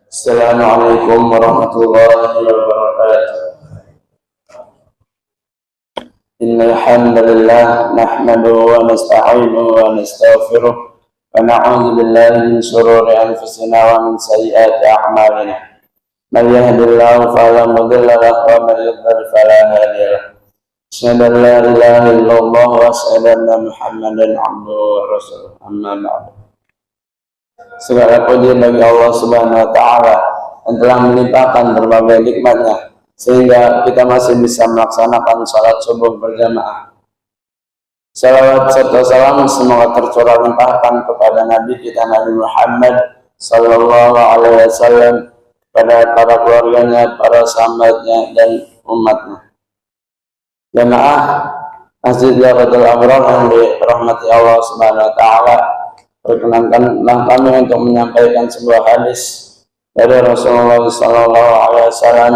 Assalamualaikum warahmatullahi wabarakatuh. Innal hamdalillah nahmaduhu wa nasta'inuhu wa nastaghfiruh wa na'udzu billahi min shururi anfusina wa min sayyiati a'malina. Man yahdihillahu fala mudilla lahu wa man yudlil fala hadiya lahu. Asyhadu an la ilaha illallah wa asyhadu anna Muhammadan abduhu wa rasuluh. Amma ba'du. Segala puji bagi Allah Subhanahu wa taala yang telah melimpahkan berbagai nikmatnya sehingga kita masih bisa melaksanakan salat subuh berjamaah. Salawat serta salam semoga tercurah limpahkan kepada Nabi kita Nabi Muhammad sallallahu alaihi wasallam, kepada para keluarganya, para sahabatnya dan umatnya. Jamaah Masjid Jabatul Abrar yang dirahmati Allah Subhanahu wa taala, perkenankanlah kami untuk menyampaikan sebuah hadis dari Rasulullah SAW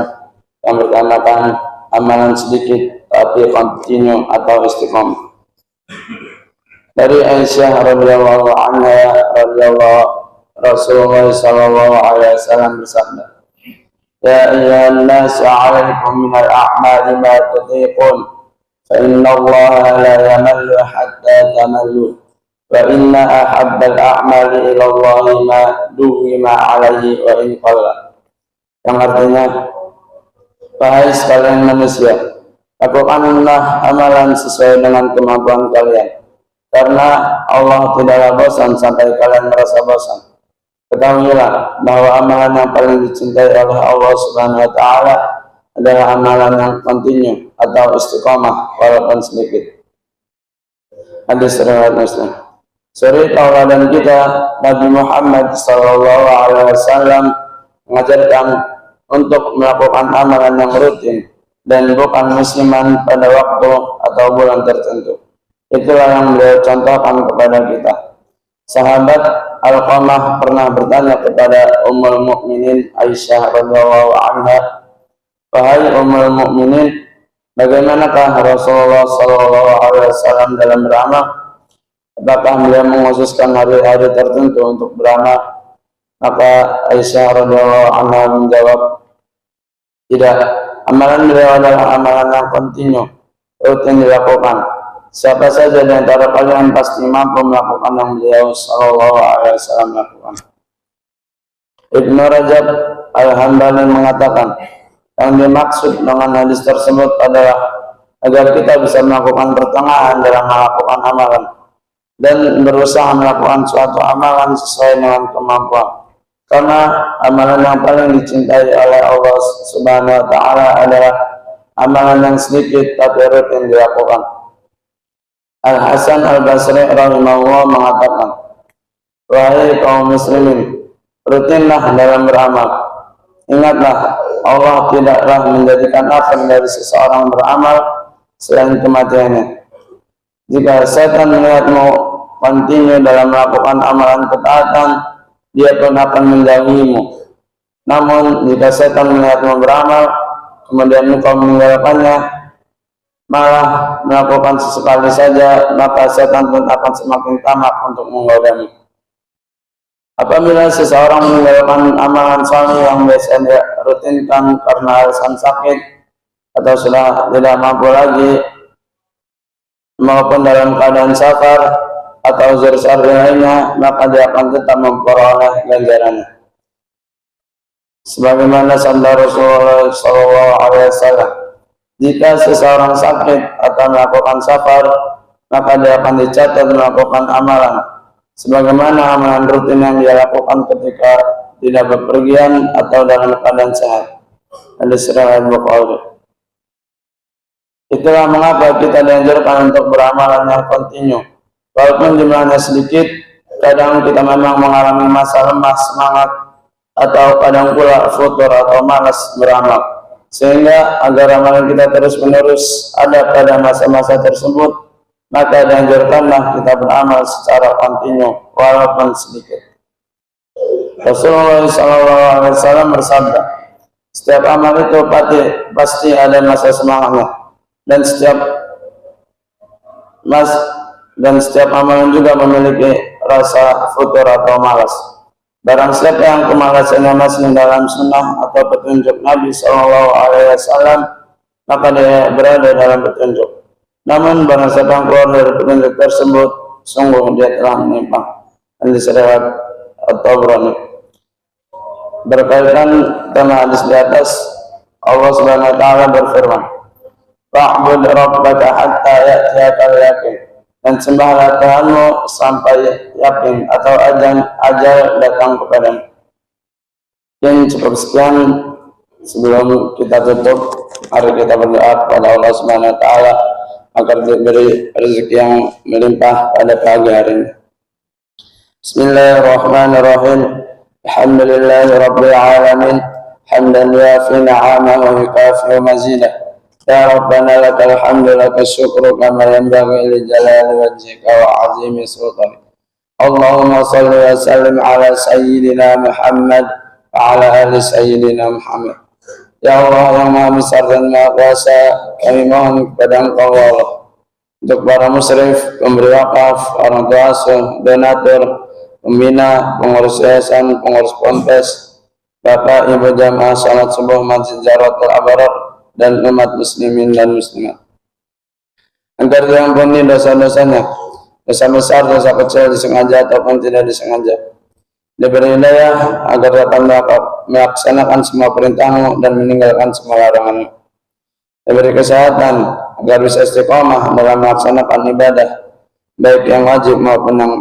yang bertemakan amalan sedikit tapi kontinu atau istiqomah. Dari Aisyah radhiyallahu anha Rasulullah SAW bersabda, "Ya ayyuhan nas, 'alaikum minal a'mali ma tutiqun, fa inna Allah la yamallu hatta tamallu. Wa inna ahabbal a'mali ilallahi ma duwima alaihi wa in qalla." Yang artinya, wahai sekalian manusia, lakukanlah amalan sesuai dengan kemampuan kalian, karena Allah tidaklah bosan sampai kalian merasa bosan. Ketahuilah bahwa amalan yang paling dicintai oleh Allah Subhanahu wa taala adalah amalan yang kontinu atau istiqomah walaupun sedikit. Hadis riwayat Muslim. Suri tauladan kita, Nabi Muhammad SAW mengajarkan untuk melakukan amalan yang rutin dan bukan musiman pada waktu atau bulan tertentu. Itulah yang beliau contohkan kepada kita. Sahabat Alqamah pernah bertanya kepada Ummul Mukminin Aisyah radhiyallahu anha, "Wahai Ummul Mukminin, bagaimanakah Rasulullah SAW dalam beramal? Apakah beliau mengkhususkan hari-hari tertentu untuk beramal?" Maka Aisyah radhiyallahu anha menjawab, "Tidak, amalan beliau adalah amalan yang kontinu, rutin dilakukan. Siapa saja di antara kalian pasti mampu melakukan yang beliau sallallahu alaihi wasallam lakukan." Ibnu Rajab Al-Hambali mengatakan, yang dimaksud dengan hadis tersebut adalah agar kita bisa melakukan pertengahan dalam melakukan amalan dan berusaha melakukan suatu amalan sesuai dengan kemampuan, karena amalan yang paling dicintai oleh Allah Subhanahu wa taala adalah amalan yang sedikit tapi rutin dilakukan. Al-Hasan Al-Basri rahimahullah mengatakan, "Wahai kaum muslimin, rutinlah dalam beramal. Ingatlah, Allah tidaklah menjadikan akhir dari seseorang beramal selain kematiannya. Jika setan melihatmu kontinu dalam melakukan amalan ketaatan, dia pun akan menjauhimu. Namun jika setan melihatmu beramal, kemudian engkau meninggalkannya, malah melakukan sesekali saja, maka setan pun akan semakin tamak untuk menggodamu. Apabila seseorang meninggalkan amalan saleh yang biasa dia rutinkan karena alasan sakit atau sudah tidak mampu lagi, maupun dalam keadaan safar atau uzur syar'i lainnya, maka dia akan tetap memperoleh ganjarannya. Sebagaimana sabda Rasulullah SAW, jika seseorang sakit atau melakukan safar, maka dia akan dicatat melakukan amalan sebagaimana amalan rutin yang dia lakukan ketika tidak bepergian atau dalam keadaan sehat. Hadis riwayat Bukhari. Itulah mengapa kita dianjurkan untuk beramalan yang kontinu. Walaupun jumlahnya sedikit, kadang kita memang mengalami masa lemah semangat atau kadang pula futur atau malas beramal. Sehingga agar amalan kita terus menerus ada pada masa-masa tersebut, maka dianjurkanlah kita beramal secara kontinu walaupun sedikit. Rasulullah SAW bersabda, "Setiap amal itu pasti ada masa semangatnya, dan setiap amalan juga memiliki rasa futur atau malas. Barang siapa yang kemalasannya masih dalam sunnah atau petunjuk Nabi Shallallahu Alaihi Wasallam, maka dia berada dalam petunjuk. Namun barang siapa yang keluar dari petunjuk tersebut, sungguh dia telah menyimpang. Hadis riwayat At-Tabrani. Berkaitan dengan hadis di atas, Allah Subhanahu Wa Taala berfirman, "Fa'bud rabbaka hatta ya'tiyakal yaqin." Dan sembahlah Tuhanmu sampai yakin atau ajal datang kepadamu. Yang cukup sekian. Sebelum kita tutup, mari kita berdoa kepada Allah Subhanahu Wa Taala agar diberi rezeki yang melimpah pada pagi hari ini. Bismillahirrahmanirrahim. Alhamdulillahirabbil alamin. Hamdan yafi ni'amahu wa yukafi mazidah. Ya Rabbana lakal hamdu lakal syukru kama yanbaghi li jalali wajhika wa azimi sultanik. Allahumma salli wa sallim ala sayyidina Muhammad wa ala ali sayyidina Muhammad. Ya Allah yang Maha Besar dan Maha Kuasa, kami mohon kepada Engkau ya Allah, untuk para musyrif, pemberi wakaf, orang tua asuh, donatur, pembina, pengurus yayasan, pengurus ponpes, Bapak Ibu jamaah salat subuh Masjid Zahratul Abrar, dan umat muslimin dan muslimat, agar diampuni dosa-dosanya, dosa besar, dosa kecil, disengaja ataupun tidak disengaja, diberi hidayah agar dapat melaksanakan semua perintahmu dan meninggalkan semua laranganmu, diberi kesehatan agar bisa istiqomah dalam melaksanakan ibadah baik yang wajib maupun yang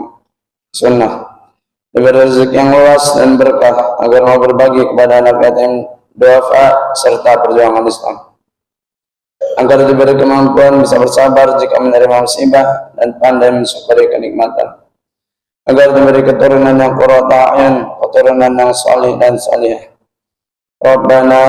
sunnah, diberi rezeki yang luas dan berkah agar mau berbagi kepada anak yatim duafa serta perjuangan Islam, agar diberi kemampuan bisa bersabar jika menerima musibah dan pandai mensyukuri kenikmatan, agar diberi keturunan yang qurrata a'yun, keturunan yang salih dan salihah. Rabbana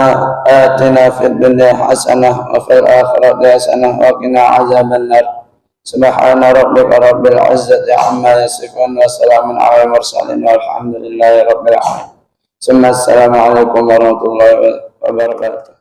atina fid dunya hasanah wa fil akhirati hasanah wa qina azabannar. Subhana rabbika rabbil izzati amma yasifun wa salamun alal mursalin walhamdulillahi rabbil alamin. Assalamualaikum warahmatullahi wabarakatuh.